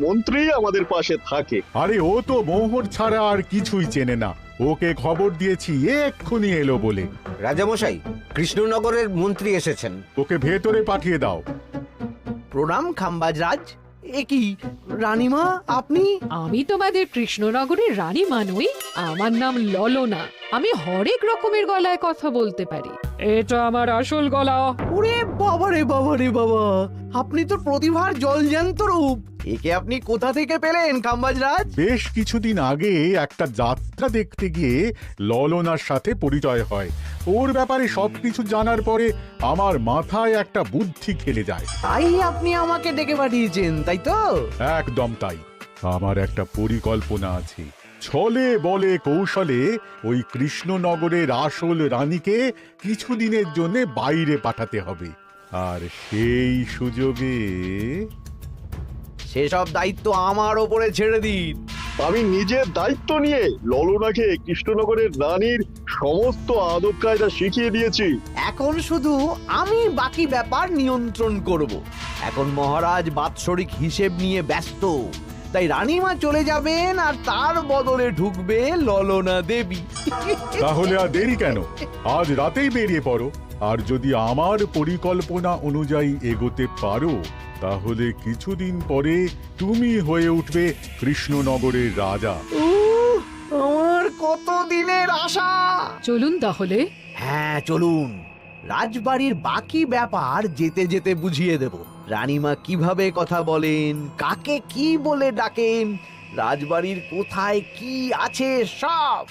মন্ত্রী আমাদের পাশে থাকে। আরে ও তো মোহর ছাড়া আর কিছুই চেনে না। ওকে খবর দিয়েছি এক্ষুনি এলো বলে। রাজামশাই, কৃষ্ণনগরের মন্ত্রী এসেছেন। ওকে ভেতরে পাঠিয়ে দাও। প্রণাম খাম্বাজরাজ। এ কি রানীমা, আপনি? আমি তোমাদের কৃষ্ণনগরের রানীমা নই, আমার নাম ললনা। আমি হরেক রকমের গলায় কথা বলতে পারি। এটা আমার আসল গলা। ওরে বাবা রে বাবা রে বাবা, আপনি তো প্রতিভার জলজ্যান্ত রূপ। একে আপনি কোথা থেকে পেলেন খাম্বাজরাজ? বেশ কিছুদিন আগে একটা যাত্রা দেখতে গিয়ে ললনার সাথে পরিচয় হয়। ওর ব্যাপারে সবকিছু জানার পরে আমার মাথায় একটা বুদ্ধি খেলে যায়। তাই আপনি আমাকে ডেকে পাঠিয়েছেন, তাই তো? একদম তাই। আমার একটা পরিকল্পনা আছে। ছলে বলে কৌশলে ওই কৃষ্ণনগরের আসল রানীকে কিছুদিনের জন্য বাইরে পাঠাতে হবে, আর সেই সুযোগে সেসব দায়িত্ব আমার ওপরে ছেড়ে দিন। আমি নিজের দায়িত্ব নিয়ে ললনাকে কৃষ্ণনগরের রানীর সমস্ত আদব কায়দা শিখিয়ে দিয়েছি। এখন শুধু আমি বাকি ব্যাপার নিয়ন্ত্রণ করব। এখন মহারাজ বাৎসরিক হিসেব নিয়ে ব্যস্ত, তাই রানীমা চলে যাবেন আর তার বদলে ঢুকবে ললনা দেবী। তাহলে আর দেরি কেন? আজ রাতেই বেরিয়ে পড়ো। আর যদি আমার পরিকল্পনা অনুযায়ী এগোতে পারো, তাহলে কিছুদিন পরে তুমি হয়ে উঠবে কৃষ্ণনগরের রাজা। আমার কত দিনের আশা। চলুন তাহলে। হ্যাঁ চলুন, রাজবাড়ির বাকি ব্যাপার যেতে যেতে বুঝিয়ে দেব। রানীমা কিভাবে কথা বলেন, কাকে কি বলে ডাকেন, রাজবাড়ির কোথায় কি আছে সব।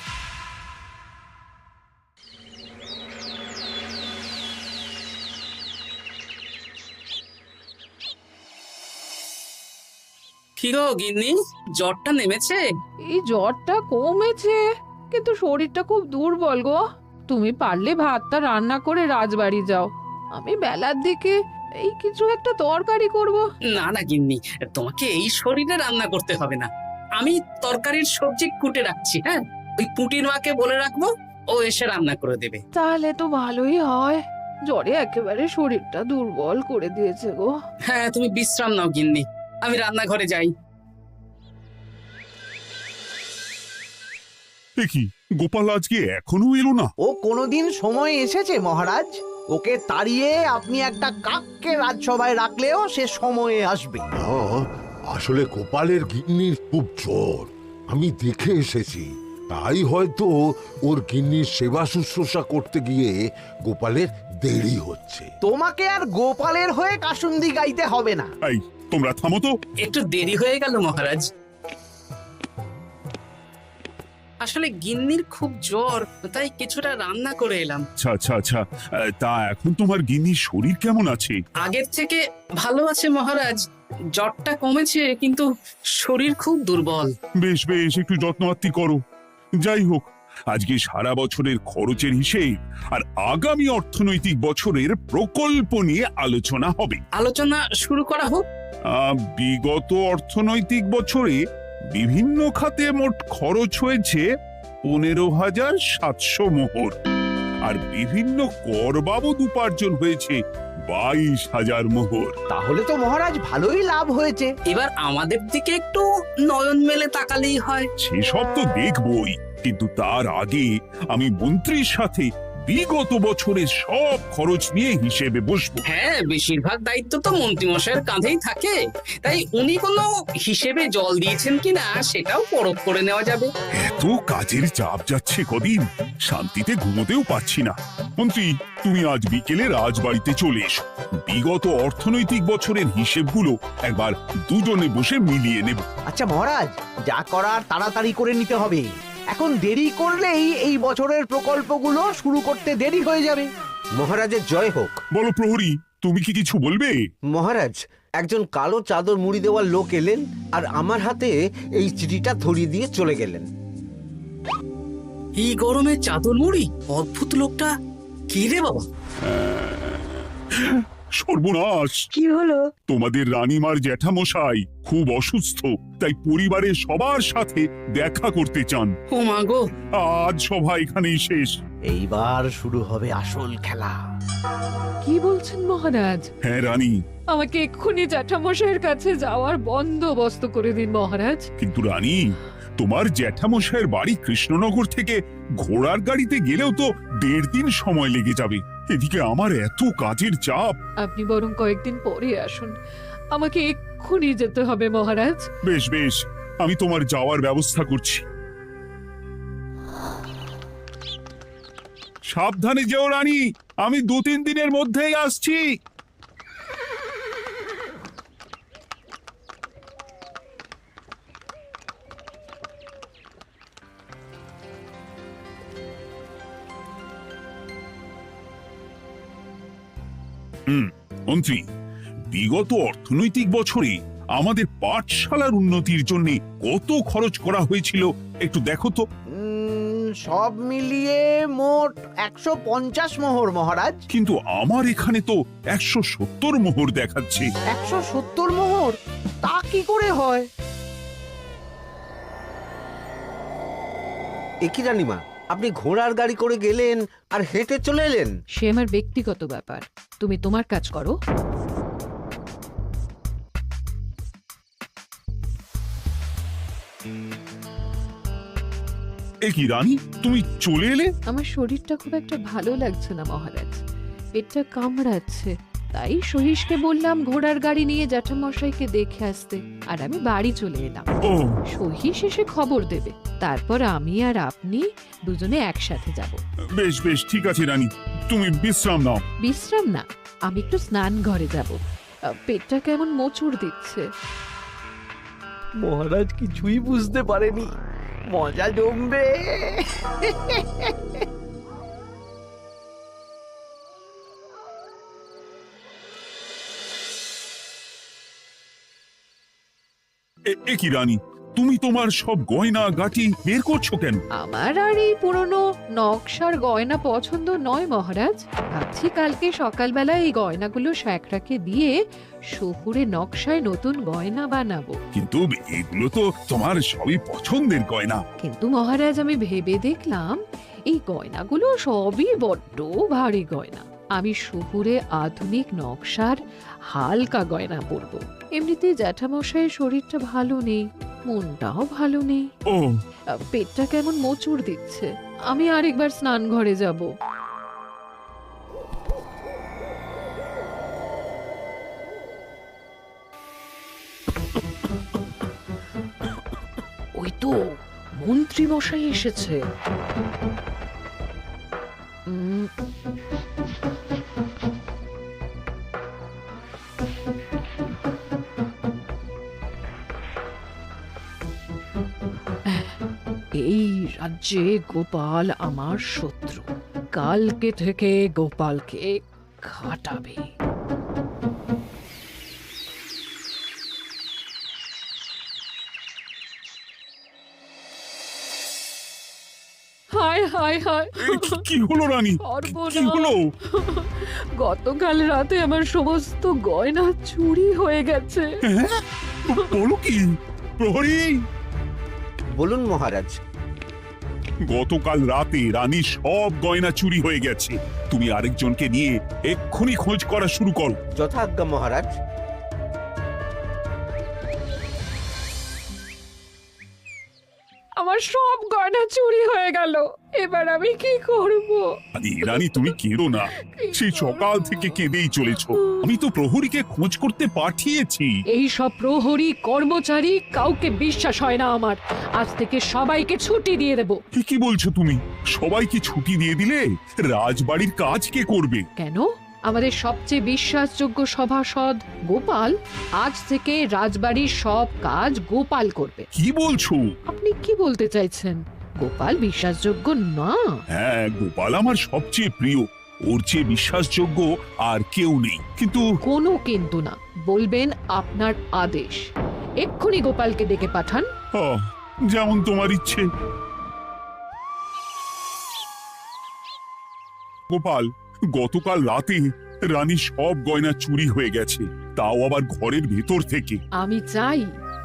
কি গো গিন্নি, জ্বরটা নেমেছে? এই জ্বরটা কমেছে, কিন্তু শরীরটা খুব দুর্বল গো। তুমি পারলে ভাতটা রান্না করে রাজবাড়ি যাও, আমি বেলার দিকে এই কিছু একটা তরকারি করব। না না গিন্নি, তোমাকে এই শরীরে রান্না করতে হবে না। আমি তরকারির সবজি কুটে রাখছি। হ্যাঁ, ওই পুটির মাকে বলে রাখবো, ও এসে রান্না করে দেবে। তাহলে তো ভালোই হয়। জ্বরে একেবারে শরীরটা দুর্বল করে দিয়েছে গো। হ্যাঁ, তুমি বিশ্রাম নাও গিন্নি, আমি রান্নাঘরে যাই। কি গোপাল আজকে এখনো এলো না? ও কোনোদিন সময় এসেছে মহারাজ? ওকে তাড়িয়ে আপনি একটা কাককে রাজসভায় রাখলেও সে সময়ে আসবে। আসলে গোপালের গিন্নির খুব জ্বর, আমি দেখে এসেছি। তাই হয়তো ওর গিন্নির সেবা শুশ্রূষা করতে গিয়ে গোপালের দেরি হচ্ছে। তোমাকে আর গোপালের হয়ে কাসুন্দি গাইতে হবে না। এই তোমরা থামো তো। একটু দেরি হয়ে গেল মহারাজ। আসলে গিন্নির খুব জ্বর, তাই কিছুটা রান্না করে এলাম। আচ্ছা আচ্ছা আচ্ছা, তা এখন তোমার গিন্নির শরীর কেমন আছে? আগের থেকে ভালো আছে মহারাজ, জ্বরটা কমেছে, কিন্তু শরীর খুব দুর্বল। বেশ বেশ, একটু যত্নআত্তি করো। যাই হোক, আজকে সারা বছরের খরচের হিসেব আর আগামী অর্থনৈতিক বছরের প্রকল্প নিয়ে আলোচনা হবে। আলোচনা শুরু করা হোক। বিগত অর্থনৈতিক বছরে বিভিন্ন খাতে মোট খরচ হয়েছে 15,700 মোহর, আর বিভিন্ন কর বাবদ উপার্জন হয়েছে 22,000 মোহর। তাহলে তো মহারাজ ভালোই লাভ হয়েছে। এবার আমাদের দিকে একটু নয়ন মেলে তাকালেই হয়। সেসব তো দেখবই, কিন্তু তার আগে আমি মন্ত্রীর সাথে বিগত বছরের সব খরচ নিয়ে হিসেবে বসবো। হ্যাঁ, বেশিরভাগ দায়িত্ব তো মন্ত্রীমশাইয়ের কাঁধেই থাকে, তাই উনি কোনো হিসেবে জল দিয়েছেন কিনা সেটাও পরখ করে নেওয়া যাবে। এত কাজের চাপ যাচ্ছে কদিন, শান্তিতে ঘুমোতেও পাচ্ছি না। মন্ত্রী, তুমি আজ বিকেলে রাজবাড়িতে চলে এসো। বিগত অর্থনৈতিক বছরের হিসেবগুলো একবার দুজনে বসে মিলিয়ে নেব। আচ্ছা মহারাজ, যা করার তাড়াতাড়ি করে নিতে হবে। এখন দেরি করলেই এই বছরের প্রকল্পগুলো শুরু করতে দেরি হয়ে যাবে। মহারাজের জয় হোক। বলো প্রহরী, তুমি কি কিছু বলবে? মহারাজ, একজন কালো চাদর মুড়ি দেওয়ার লোক এলেন আর আমার হাতে এই চিঠিটা ধরিয়ে দিয়ে চলে গেলেন। এই গরমে চাদর মুড়ি? অদ্ভুত লোকটা কি রে বাবা? সর্বনাশ! কি হলো? তোমাদের রানীমার জ্যাঠামশাই খুব অসুস্থ, তাই পরিবারের সবার সাথে দেখা করতে চান। ও মা গো! আজ সভা এখানেই শেষ। এইবার শুরু হবে আসল খেলা। কি বলছেন মহারাজ? হ্যাঁ রানী, আমাকে এক্ষুনি জ্যাঠামশাইয়ের কাছে যাওয়ার বন্দোবস্ত করে দিন মহারাজ। কিন্তু রানী, তোমার জ্যাঠামশাইয়ের বাড়ি কৃষ্ণনগর থেকে ঘোড়ার গাড়িতে গেলেও তো 1.5 দিন সময় লেগে যাবে। এদিকে আমার এত কাজের চাপ। আপনি বরং কয়েকদিন পরে আসুন, আমাকে এক্ষুনি যেতে হবে মহারাজ। বেশ বেশ, আমি তোমার যাওয়ার ব্যবস্থা করছি। সাবধানে যেও রানী, আমি 2-3 দিনের মধ্যেই আসছি। মন্ত্রী, বিগত অর্থনৈতিক বছরে আমাদের পাঠশালার উন্নতির জন্য কত খরচ করা হয়েছিল একটু দেখো তো। সব মিলিয়ে মোট 150 মোহর মহারাজ। কিন্তু আমার এখানে তো 170 মোহর দেখাচ্ছে। 170 মোহর? তা কি করে হয়? একই রানীমা, আপনি ঘোড়ার গাড়ি করে গেলেন আর হেঁটে চলে এলেন। সে আমার ব্যক্তিগত ব্যাপার, তুমি তোমার কাজ করো। এ কি রানী, তুমি চলে এলে? আমার শরীরটা খুব একটা ভালো লাগছে না মহারাজ, পেটটা কামড়াচ্ছে। তাই সহিসকে বললাম ঘোড়ার গাড়ি নিয়ে জ্যাঠামশাইকে দেখে আসতে, আর আমি বাড়ি চলে এলাম। ও, সহিস এসে খবর দেবে, তারপর আমি আর আপনি দুজনে একসাথে যাব। বেশ বেশ, ঠিক আছে রানী, তুমি বিশ্রাম নাও। বিশ্রাম না, আমি একটু স্নান ঘরে যাব। পেটটা কেমন মোচড় দিচ্ছে। মহারাজ কিছুই বুঝতে পারেনি, মজা জমবে। এ কি রানী, তুমি তোমার সব গয়না গাটি বের করছো কেন? আমার আর এই পুরনো নকশার গয়না পছন্দ নয় মহারাজ। ভাবছি কালকে সকালবেলা এই গয়নাগুলো শ্যাকরাকে দিয়ে শহুরে নকশায় নতুন গয়না বানাবো। কিন্তু এগুলো তো তোমার সবই পছন্দের গয়না। কিন্তু মহারাজ, আমি ভেবে দেখলাম এই গয়নাগুলো সবই বড্ড ভারী গয়না। আমি শহুরে আধুনিক নকশার হালকা গয়না পরবো। এমনিতে জ্যাঠামশাইয়ের শরীরটা ভালো নেই, মনটাও ভালো নেই, ও, পেটটা কেমন মোচড় দিচ্ছে। আমি আরেকবার স্নান ঘরে যাব। ওই তো মন্ত্রী মশাই এসেছে। এই রাজ্যে গোপাল আমার শত্রু। কালকে থেকে গোপালকে খাটাবে। হায় হায় হায়, কি হলো রানী, কি হলো? গতকাল রাতে আমার সমস্ত গয়না চুরি হয়ে গেছে। হ্যাঁ? বলো কি প্রহরী? বলুন মহারাজ। গতকাল রাতে রানীর সব গয়না চুরি হয়ে গেছে। তুমি আরেকজনকে নিয়ে এক্ষুনি খোঁজ করা শুরু করো। যথাজ্ঞা মহারাজ। আমার সব গয়না চুরি হয়ে গেল, এবার আমি কি করব? রানী, তুমি কেঁদো না। সেই সকাল থেকে কেঁদেই চলেছো। আমি তো প্রহরীকে খোঁজ করতে পাঠিয়েছি। এই সব প্রহরী কর্মচারী কাউকে বিশ্বাস হয় না আমার। আজ থেকে সবাইকে ছুটি দিয়ে দেব। কি বলছো তুমি? সবাইকে ছুটি দিয়ে দিলে রাজবাড়ির কাজ কে করবে? কেন? আমাদের সবচেয়ে বিশ্বাসযোগ্য সভাসদ গোপাল আজ থেকে রাজবাড়ির সব কাজ গোপাল করবে। কি বলছো? আপনি কি বলতে চাইছেন? গোপাল বিশ্বাসযোগ্য না? হ্যাঁ, গোপাল আমার সবচেয়ে প্রিয়। ওর চেয়ে বিশ্বাসযোগ্য আর কেউ নেই। কিন্তু কোনো কিন্তু না, বলবেন আপনার আদেশ। এক্ষুনি গোপালকে ডেকে পাঠান। যেমন তোমার ইচ্ছে। গোপাল, গতকাল রাতে রানী সব গয়না চুরি হয়ে গেছে, তাও আবার ঘরের ভেতর থেকে। আমি চাই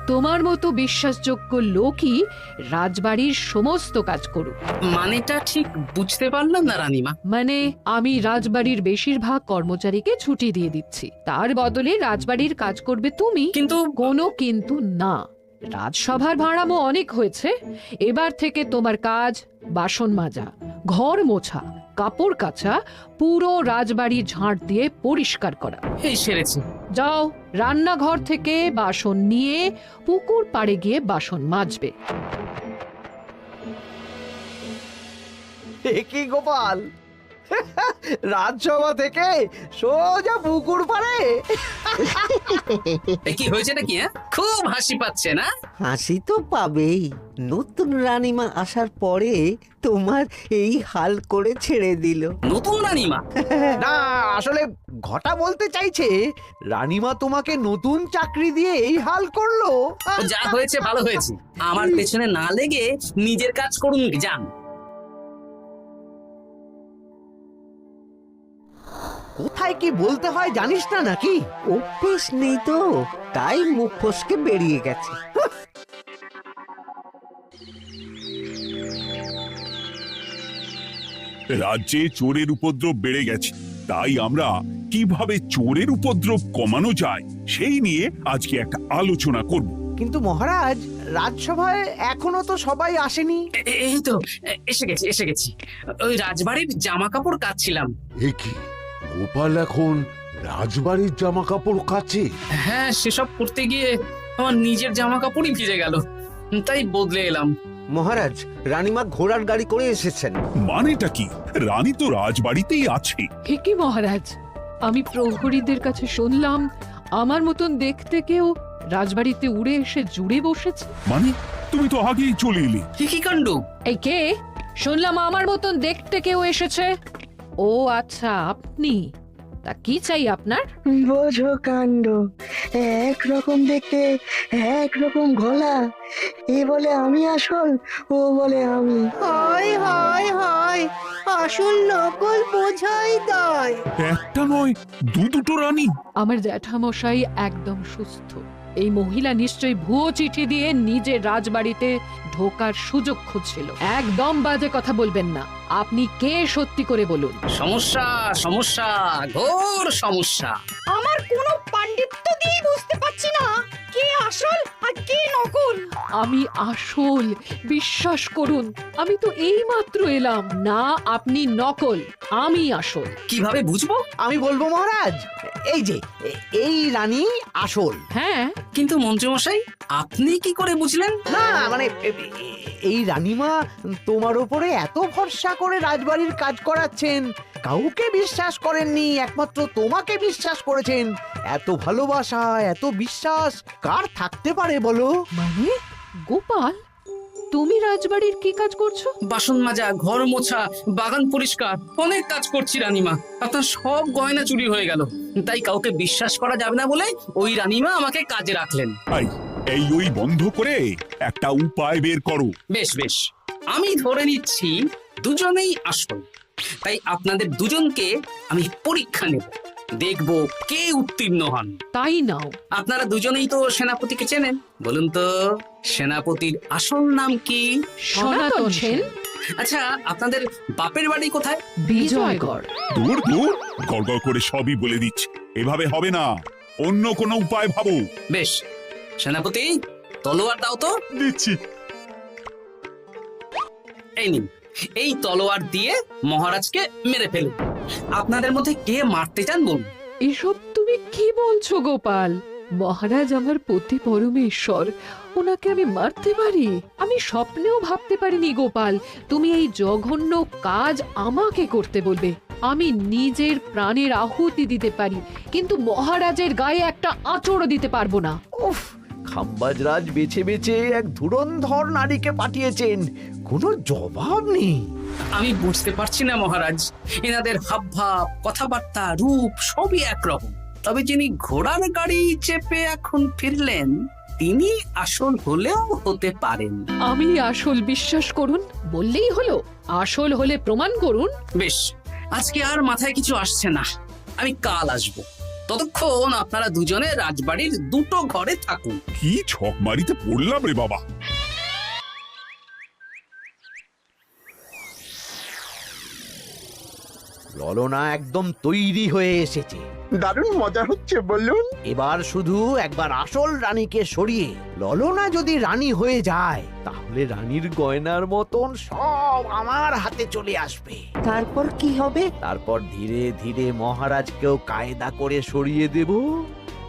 তোমার মতো বিশ্বাসযোগ্য লোকই রাজবাড়ির সমস্ত কাজ করুক। মানেটা ঠিক বুঝতে পারলাম না রানীমা। মানে আমি রাজবাড়ির বেশিরভাগ কর্মচারীকে ছুটি দিয়ে দিচ্ছি, তার বদলে রাজবাড়ির কাজ করবে তুমি। কিন্তু কোনো কিন্তু না। রাজসভার ভাড়ামো অনেক হয়েছে, এবার থেকে তোমার কাজ বাসন মাজা, ঘর মোছা, কাপড় কাচা, পুরো রাজবাড়ি ঝাঁট দিয়ে পরিষ্কার করা। এই সেরেছে। যাও, রান্নাঘর থেকে বাসন নিয়ে পুকুর পাড়ে গিয়ে বাসন মাজবে। এ কি গোপাল, রাজসভা থেকে সোজা পুকুর পাড়ে? কি হয়েছে নাকি? খুব হাসি পাচ্ছে না? হাসি তো পাবেই, নতুন রানীমা আসার পরে তোমার এই হাল করে ছেড়ে দিল। নতুন রানীমা? না, আসলে ঘটা বলতে চাইছে রানীমা তোমাকে নতুন চাকরি দিয়ে এই হাল করলো। যা হয়েছে ভালো হয়েছে, আমার পেছনে না লেগে নিজের কাজ করুন যান। কোথায় কি বলতে হয় জানিস না নাকি? অভ্যেস নেই তো, তাই মুখ ফসকে বেরিয়ে গেছে। রাজ্যে চোরের উপদ্রব বেড়ে গেছে, তাই আমরা কিভাবে চোরের উপদ্রব কমানো যায় সেই নিয়ে আজকে একটা আলোচনা করব। কিন্তু মহারাজ, রাজসভায় এখনো তো সবাই আসেনি। এই তো এসে গেছি। ওই রাজবাড়ির জামা কাপড় কাচ্ছিলাম। এ কি, গোপাল এখন রাজবাড়ির জামা কাপড় কাচে? হ্যাঁ, সেসব করতে গিয়ে আমার নিজের জামা কাপড়ই ভিজে গেল, তাই বদলে এলাম। মহারাজ, রানীমা ঘোড়ার গাড়ি করে এসেছেন। মানেটা কি? রানী তো রাজবাড়িতেই আছে। হে কি মহারাজ, আমি প্রহরীদের কাছে শুনলাম আমার মতন দেখতে কেউ রাজবাড়িতে উড়ে এসে জুড়ে বসেছে। মানে তুমি তো আগেই চলে এলে। কি কাণ্ড! এই কে? শুনলাম আমার মতন দেখতে কেউ এসেছে। ও আচ্ছা, আপনি। তা কি চাই আপনার? বোঝো কাণ্ড, একরকম দেখতে একরকম গলা, এ বলে আমি আসল, ও বলে আমি। হয় হয় হয়, আসল নকল বোঝাই দায়। একটা নয়, দুটো রানী। আমার জ্যাঠামশাই একদম সুস্থ। এই মহিলা নিশ্চয়ই ভুয়ো চিঠি দিয়ে নিজের রাজবাড়িতে ঢোকার সুযোগ খুঁজছিল। একদম বাজে কথা বলবেন না। আপনি কে সত্যি করে বলুন। সমস্যা সমস্যা, ঘোর সমস্যা। আমার কোনো পাণ্ডিত্য দিয়ে বুঝতে পারছি না কে আসল আর কে নকল। আমি আসল, বিশ্বাস করুন। আমি তো এই মাত্র এলাম। না, আপনি নকল, আমি আসল। কিভাবে বুঝবো? আমি বলবো মহারাজ, এই যে এই রানী আসল। হ্যাঁ, কিন্তু মন্ত্রীমশাই, আপনি কি করে বুঝলেন? না মানে এই রানীমা তোমার উপরে এত ভরসা করে রাজবাড়ির কাজ করাচ্ছেন, কাউকে বিশ্বাস করেননি, একমাত্র তোমাকে বিশ্বাস করেছেন। এত ভালোবাসা, এত বিশ্বাস কার থাকতে পারে বলো? মানে গোপাল, তুমি রাজবাড়ির কি কাজ করছো? বাসন মাজা, ঘর মোছা, বাগান পরিষ্কার, অনেক কাজ করছি রানীমা। আপনার সব গয়না চুরি হয়ে গেল, তাই কাউকে বিশ্বাস করা যাবে না বলে ওই রানীমা আমাকে কাজে রাখলেন। এই ওই বন্ধ করে একটা উপায় বের করো। বেশ বেশ, আমি ধরে নিচ্ছি দুজনেই আসল। তাই আপনাদের দুজনকে আমি পরীক্ষা নেব, দেখব কে উত্তীর্ণ হন। তাই নাও। আপনারা দুজনেই তো সেনাপতিকে চেনেন, বলুন তো সেনাপতির আসল নাম কি? সনাতন সেন। আচ্ছা, আপনাদের বাপের বাড়ি কোথায়? বিজয়গড়। দূর গড়গড় করে সবই বলে দিচ্ছে, এভাবে হবে না, অন্য কোনো উপায় ভাবো। বেশ, সেনাপতি তলোয়ার দাও তো। দিচ্ছি। এই নিন, এই তলোয়ার দিয়ে মহারাজকে মেরে ফেলুন। আপনাদের মধ্যে কে মারতে চান বলুন। এসব তুমি কি বলছো গোপাল? মহারাজ আমার পতি পরমেশ্বর, ওনাকে আমি মারতে পারি? আমি স্বপ্নেও ভাবতে পারিনি গোপাল তুমি এই জঘন্য কাজ আমাকে করতে বলবে। আমি নিজের প্রাণের আহুতি দিতে পারি, কিন্তু মহারাজের গায়ে একটা আঁচড়ও দিতে পারবো না। উফ, খাম্বাজরাজ বেছে বেছে এক ধুরন্ধর নারীকে পাঠিয়েছেন, কোনো জবাব নেই। আমি বুঝতে পারছি না মহারাজ, এনাদের হাবভাব, কথাবার্তা, রূপ সবই একরকম। তবে যিনি ঘোড়ার গাড়ি চেপে এখন ফিরলেন, তিনি আসল হলেও হতে পারেন। আমি আসল, বিশ্বাস করুন। বললেই হলো? আসল হলে প্রমাণ করুন। বেশ, আজকে আর মাথায় কিছু আসছে না, আমি কাল আসবো। ততক্ষণ আপনারা দুজনে রাজবাড়ির দুটো ঘরে থাকুন। কি ছক মারিতে পড়লাম রে বাবা। ললনা একদম তৈরি হয়ে এসেছে। দারুণ মজা হচ্ছে বলুন। এবার শুধু একবার আসল রানীকে সরিয়ে ললনা যদি রানী হয়ে যায়, তাহলে রানীর গয়নার মতন সব আমার হাতে চলে আসবে। তারপর কি হবে? তারপর ধীরে ধীরে মহারাজকেও কায়দা করে সরিয়ে দেব,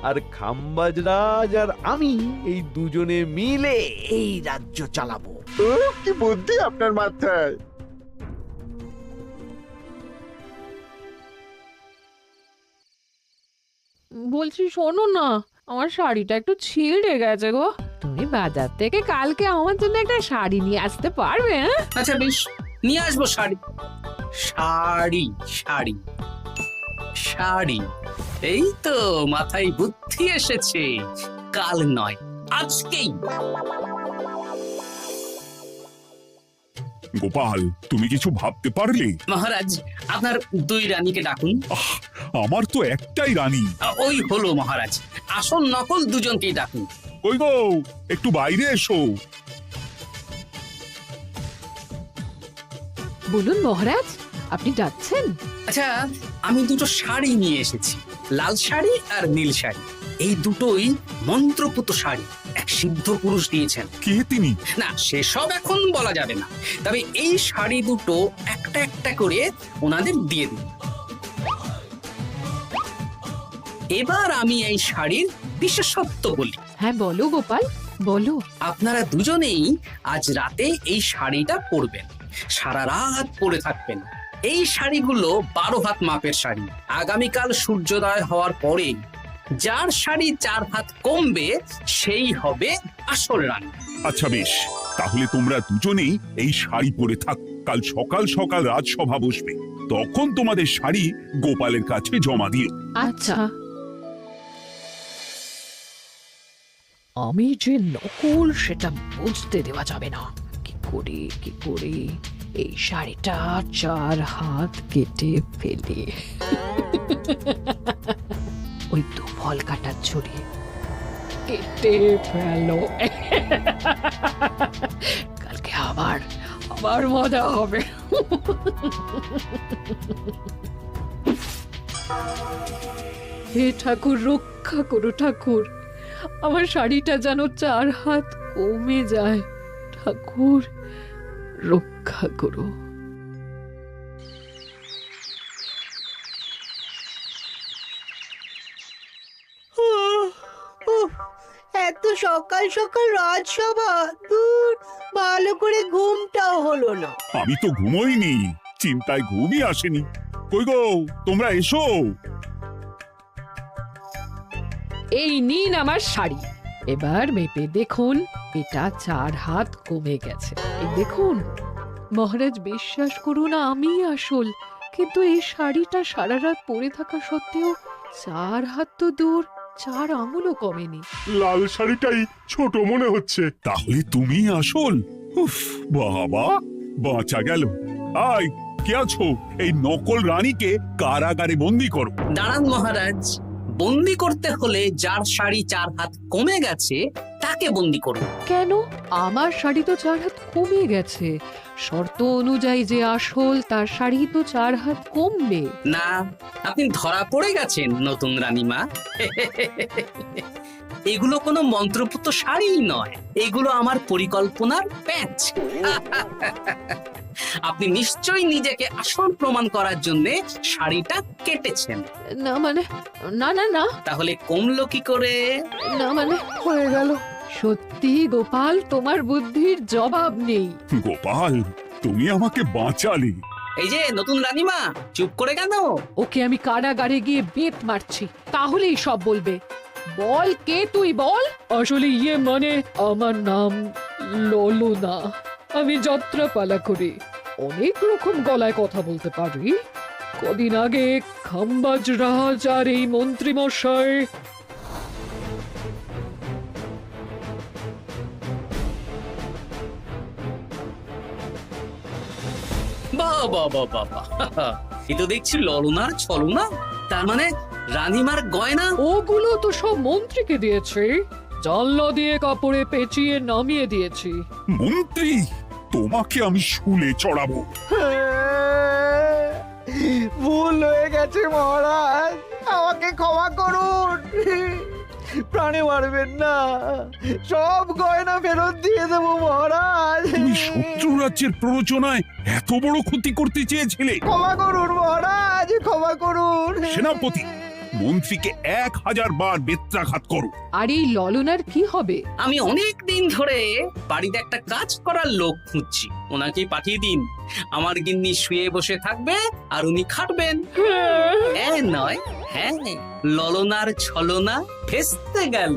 আর খাম্বাজ রাজ আর আমি এই দুজনে মিলে এই রাজ্য চালাবো। কি বুদ্ধি আপনার মাথায়। বলছি শোনো না, আমার শাড়িটা একটু ছিঁড়ে গেছে গো। তুমি বাজার থেকে কালকে আমার জন্য একটা শাড়ি নিয়ে আসতে পারবে? হ্যাঁ, আচ্ছা বেশ, নিয়ে আসবো শাড়ি। শাড়ি শাড়ি শাড়ি, এই তো মাথায় বুদ্ধি এসেছে। কাল নয়, আজকেই। গোপাল, তুমি কিছু ভাবতে পারলে? মহারাজ, আপনার দুই রানীকে ডাকুন। আমার তো একটাই রানী। ওই হলো মহারাজ, আসল নকল দুজনকেই ডাকুন। ওই গো, একটু বাইরে এসো। বলুন মহারাজ, আপনি ডাকছেন? আচ্ছা, আমি দুটো শাড়ি নিয়ে এসেছি, লাল শাড়ি আর নীল শাড়ি। এই দুটোই মন্ত্রপুত শাড়ি, এক সিদ্ধ পুরুষ দিয়েছেন। কে তিনি? না, সেসব এখন বলা যাবে না, তবে এই শাড়ি দুটো একটা একটা করে ওনাদের দিয়ে দিন। এবার আমি এই শাড়ির বিশেষত্ব বলি। হ্যাঁ বলো গোপাল, বলো। আপনারা দুজনেই আজ রাতে এই শাড়িটা পরবেন, সারা রাত পরে থাকবেন। এই শাড়িগুলো 12 হাত মাপের শাড়ি। আগামীকাল সূর্যোদয় হওয়ার পরে যার শাড়ি 4 হাত কমবে সেই হবে আসল রানী। আচ্ছা বেশ, তাহলে তোমরা দুজনেই এই শাড়ি পরে থাক। কাল সকাল সকাল রাজসভা বসবে, তখন তোমাদের শাড়ি গোপালের কাছে জমা দিও। আচ্ছা। আমি যে নকল সেটা বুঝতে দেওয়া যাবে না। কি করে এই শাড়িটা 4 হাত কেটে ফেলে ওই দুফল কাটার ছড়ি কেটে ফেলো। কালকে আবার মজা হবে। হে ঠাকুর, রক্ষা করো ঠাকুর, আমার শাড়িটা যেন 4 হাত কমে যায়। ঠাকুর রক্ষা করো। এত সকাল সকাল রাজসভা, দূর, ভালো করে ঘুমটাও হলো না। আমি তো ঘুমোইনি, চিন্তায় ঘুমই আসেনি। কই গো, তোমরা এসো। এই নিন আমার শাড়ি, এবার মেপে দেখুন, এটা 4 হাত কমে গেছে। এই দেখুন মহারাজ, বিশ্বাস করুন আমি আসল, কিন্তু এই শাড়িটা সারা রাত পরে থাকা সত্ত্বেও 4 হাত তো দূর, 4 আঙুলও কমেনি। লাল শাড়িটাই ছোট মনে হচ্ছে। তাহলে তুমি আসল? উফ বাবা, বাঁচা গেল। আয়, কে আছো? এই নকল রানীকে কারাগারে বন্দি করো। দাঁড়ান মহারাজ, বন্দি করতে হলে যার শাড়ি 4 হাত কমে গেছে তাকে বন্দি করুন। কেন? আমার শাড়ি তো 4 হাত কমে গেছে, শর্ত অনুযায়ী যে আসল তার শাড়ি তো 4 হাত কমবে না। আপনি ধরা পড়ে গেছেন নতুন রানীমা। এগুলো কোনো মন্ত্রপুত শাড়ি নয়, এগুলো আমার পরিকল্পনার প্যাচ। আপনি নিশ্চয়ই নিজেকে আসল প্রমাণ করার জন্য শাড়িটা কেটেছেন। না মানে, না না না। তাহলে কমলো কি করে? না মানে, হয়ে গেল। সত্যি গোপাল, তোমার বুদ্ধির জবাব নেই। গোপাল, তুমি আমাকে বাঁচালে। এই যে নতুন রানীমা, চুপ করে কেন? ওকে আমি কারাগারে গিয়ে বেত মারছি, তাহলেই সব বলবে। বল, কে তুই বল? আসলে মানে আমার নাম ললনা, আমি যাত্রাপালা করি, অনেক রকম গলায় কথা বলতে পারি। কদিন আগে খাম্বাজ রাজ আর এই মন্ত্রী মশাই বাহ বাহ বাহ বাহ বাহ, এ তো দেখছি ললনার ছলনা। তার মানে রানীমার গয়না? ওগুলো তো সব মন্ত্রীকে দিয়েছি, জানলা দিয়ে কাপড়ে পেঁচিয়ে নামিয়ে দিয়েছি। মন্ত্রী, তোমাকে আমি শুলে চড়াবো। ভুল হয়ে গেছে মহারাজ, আমাকে ক্ষমা করুন। প্রাণে মারবেন না, সব গয়না ফেরত দিয়ে দেবো মহারাজ। তুমি শত্রু রাজ্যের প্ররোচনায় এত বড় ক্ষতি করতে চেয়েছিলে? ক্ষমা করুন মহারাজ, ক্ষমা করুন। সেনাপতি, মন্ত্রীকে 1000 বার বেত্রাঘাত করো। আর এই ললনার কি হবে? আমি অনেক দিন ধরে বাড়িতে একটা কাজ করার লোক খুঁজছি, ওনাকেই পাঠিয়ে দিন। আমার গিন্নি শুয়ে বসে থাকবে আর উনি খাটবেন। নয়, হ্যাঁ, ললনার ছলনা ফেস্তে গেল।